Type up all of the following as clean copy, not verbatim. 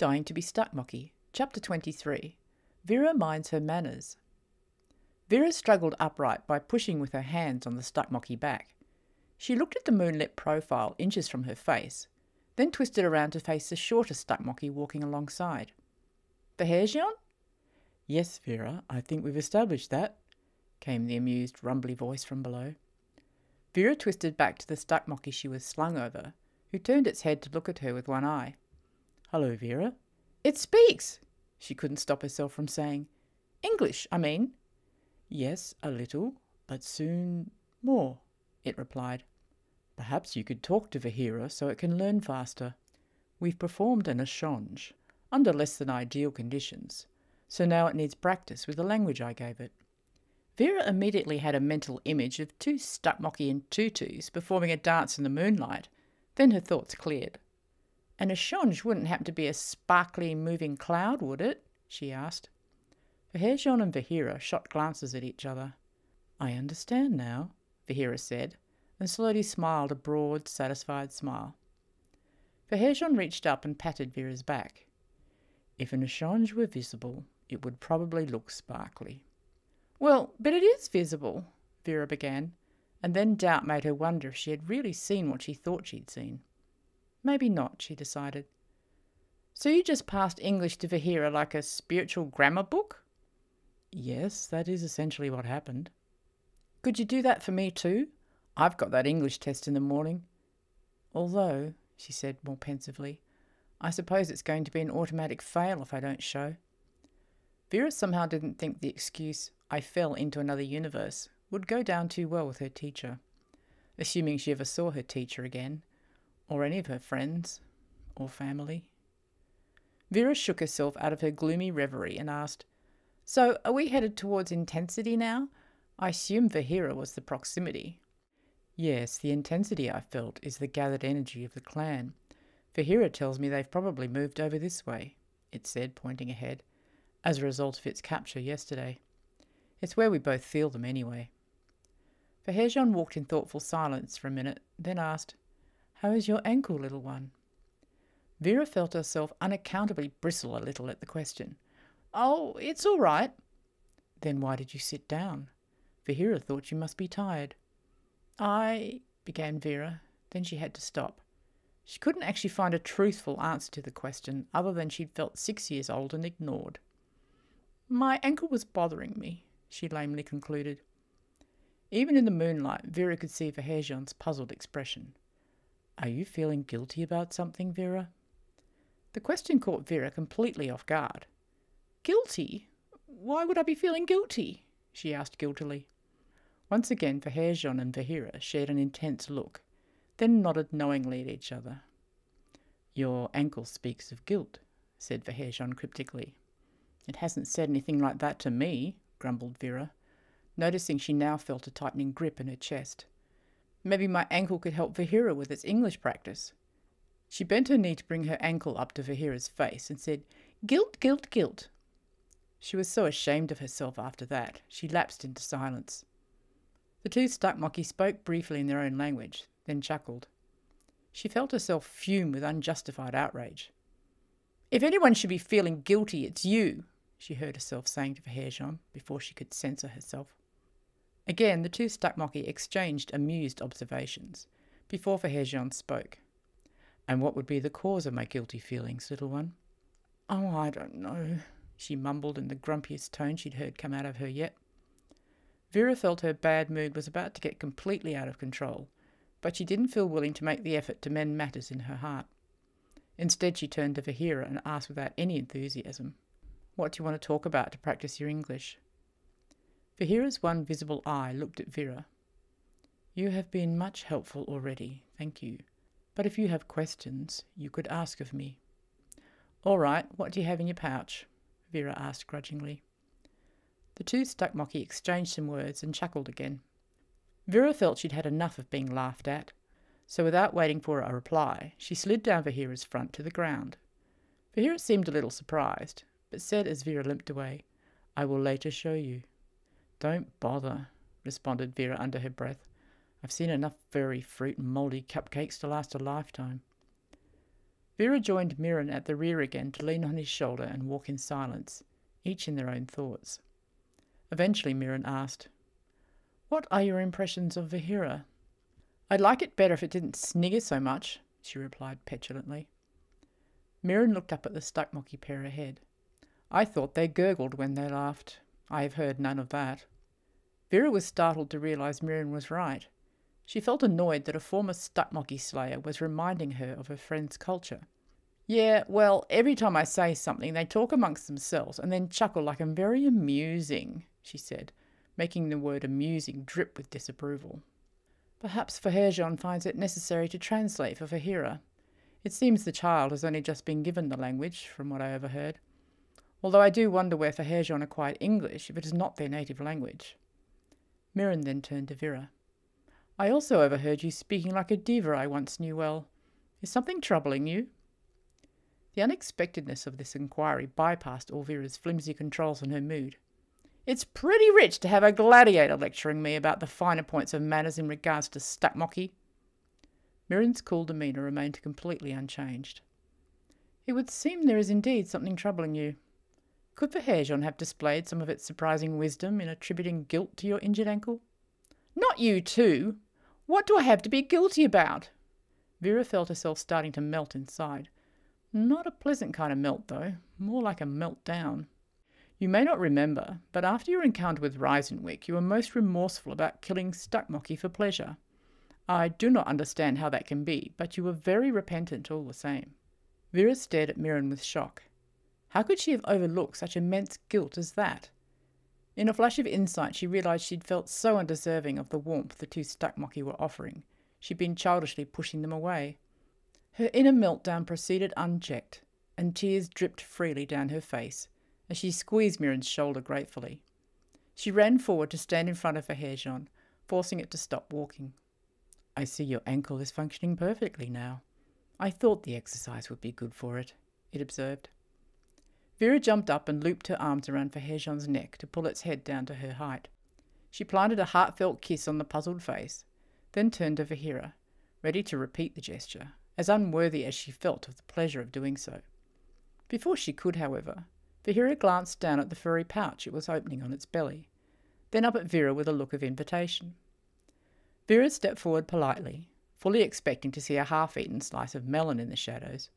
Dying to be Stuckmocky, Chapter 23. Vira minds her manners. Vira struggled upright by pushing with her hands on the Stuckmocky back. She looked at the moonlit profile inches from her face, then twisted around to face the shorter Stuckmocky walking alongside. Fahyrjeon? Yes, Vira, I think we've established that, came the amused, rumbly voice from below. Vira twisted back to the Stuckmocky she was slung over, who turned its head to look at her with one eye. Hello, Vira. It speaks, she couldn't stop herself from saying. English, I mean. Yes, a little, but soon more, it replied. Perhaps you could talk to Vira so it can learn faster. We've performed an échange under less than ideal conditions, so now it needs practice with the language I gave it. Vira immediately had a mental image of two Stuckmocky in tutus performing a dance in the moonlight. Then her thoughts cleared. An échange wouldn't happen to be a sparkly moving cloud, would it? She asked. Fahyrjeon and Vira shot glances at each other. I understand now, Vira said, and slowly smiled a broad, satisfied smile. Fahyrjeon reached up and patted Vira's back. If an échange were visible, it would probably look sparkly. Well, but it is visible, Vira began, and then doubt made her wonder if she had really seen what she thought she'd seen. Maybe not, she decided. So you just passed English to Vira like a spiritual grammar book? Yes, that is essentially what happened. Could you do that for me too? I've got that English test in the morning. Although, she said more pensively, I suppose it's going to be an automatic fail if I don't show. Vira somehow didn't think the excuse, I fell into another universe, would go down too well with her teacher, assuming she ever saw her teacher again, or any of her friends, or family. Vira shook herself out of her gloomy reverie and asked, So, are we headed towards intensity now? I assume Vira was the proximity. Yes, the intensity I felt is the gathered energy of the clan. Vira tells me they've probably moved over this way, it said, pointing ahead, as a result of its capture yesterday. It's where we both feel them anyway. Fahyrjeon walked in thoughtful silence for a minute, then asked, How is your ankle, little one? Vira felt herself unaccountably bristle a little at the question. Oh, it's all right. Then why did you sit down? Vira thought you must be tired. began Vira. Then she had to stop. She couldn't actually find a truthful answer to the question other than she'd felt 6 years old and ignored. My ankle was bothering me, she lamely concluded. Even in the moonlight, Vira could see Fahyrjeon's puzzled expression. Are you feeling guilty about something, Vira? The question caught Vira completely off guard. Guilty? Why would I be feeling guilty? She asked guiltily. Once again, Fahyrjeon and Vira shared an intense look, then nodded knowingly at each other. Your ankle speaks of guilt, said Fahyrjeon cryptically. It hasn't said anything like that to me, grumbled Vira, noticing she now felt a tightening grip in her chest. Maybe my ankle could help Vira with its English practice. She bent her knee to bring her ankle up to Vira's face and said, Guilt, guilt, guilt. She was so ashamed of herself after that, she lapsed into silence. The two Stuckmocky spoke briefly in their own language, then chuckled. She felt herself fume with unjustified outrage. If anyone should be feeling guilty, it's you, she heard herself saying to Fahyrjeon before she could censor herself. Again, the two Stuckmocky exchanged amused observations before Fahyrjeon spoke. And what would be the cause of my guilty feelings, little one? Oh, I don't know, she mumbled in the grumpiest tone she'd heard come out of her yet. Vira felt her bad mood was about to get completely out of control, but she didn't feel willing to make the effort to mend matters in her heart. Instead, she turned to Vira and asked without any enthusiasm, What do you want to talk about to practice your English? Vira's one visible eye looked at Vira. You have been much helpful already, thank you. But if you have questions, you could ask of me. All right, what do you have in your pouch? Vira asked grudgingly. The two Stuckmocky exchanged some words and chuckled again. Vira felt she'd had enough of being laughed at, so without waiting for a reply, she slid down Vira's front to the ground. Vira seemed a little surprised, but said as Vira limped away, I will later show you. Don't bother, responded Vira under her breath. I've seen enough furry fruit and mouldy cupcakes to last a lifetime. Vira joined Mirrin at the rear again to lean on his shoulder and walk in silence, each in their own thoughts. Eventually Mirrin asked, "What are your impressions of Vahira?" "I'd like it better if it didn't snigger so much," she replied petulantly. Mirrin looked up at the Stuckmocky pair ahead. "I thought they gurgled when they laughed. I have heard none of that." Vira was startled to realise Mirrin was right. She felt annoyed that a former Stuckmocky slayer was reminding her of her friend's culture. "Yeah, well, every time I say something they talk amongst themselves and then chuckle like I'm very amusing," she said, making the word amusing drip with disapproval. "Perhaps Fahyrjeon finds it necessary to translate for Vahira. It seems the child has only just been given the language, from what I overheard. Although I do wonder where Fahyrjeon acquired English if it is not their native language." Mirrin then turned to Vira. "I also overheard you speaking like a diva I once knew well. Is something troubling you?" The unexpectedness of this inquiry bypassed all Vira's flimsy controls on her mood. "It's pretty rich to have a gladiator lecturing me about the finer points of manners in regards to Stuckmocky." Mirrin's cool demeanour remained completely unchanged. "It would seem there is indeed something troubling you. Could Fahyrjeon have displayed some of its surprising wisdom in attributing guilt to your injured ankle?" "Not you too! What do I have to be guilty about?" Vira felt herself starting to melt inside. Not a pleasant kind of melt, though. More like a meltdown. "You may not remember, but after your encounter with Rizenwikk, you were most remorseful about killing Stuckmocky for pleasure. I do not understand how that can be, but you were very repentant all the same." Vira stared at Mirrin with shock. How could she have overlooked such immense guilt as that? In a flash of insight she realised she'd felt so undeserving of the warmth the two Stuckmocky were offering. She'd been childishly pushing them away. Her inner meltdown proceeded unchecked, and tears dripped freely down her face as she squeezed Mirrin's shoulder gratefully. She ran forward to stand in front of Fahyrjeon, forcing it to stop walking. "I see your ankle is functioning perfectly now. I thought the exercise would be good for it," it observed. Vira jumped up and looped her arms around Fahyrjeon's neck to pull its head down to her height. She planted a heartfelt kiss on the puzzled face, then turned to Vahira, ready to repeat the gesture, as unworthy as she felt of the pleasure of doing so. Before she could, however, Vahira glanced down at the furry pouch it was opening on its belly, then up at Vira with a look of invitation. Vira stepped forward politely, fully expecting to see a half-eaten slice of melon in the shadows,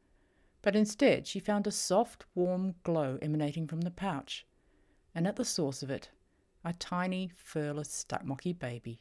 but instead she found a soft, warm glow emanating from the pouch, and at the source of it, a tiny, furless Stuckmocky baby.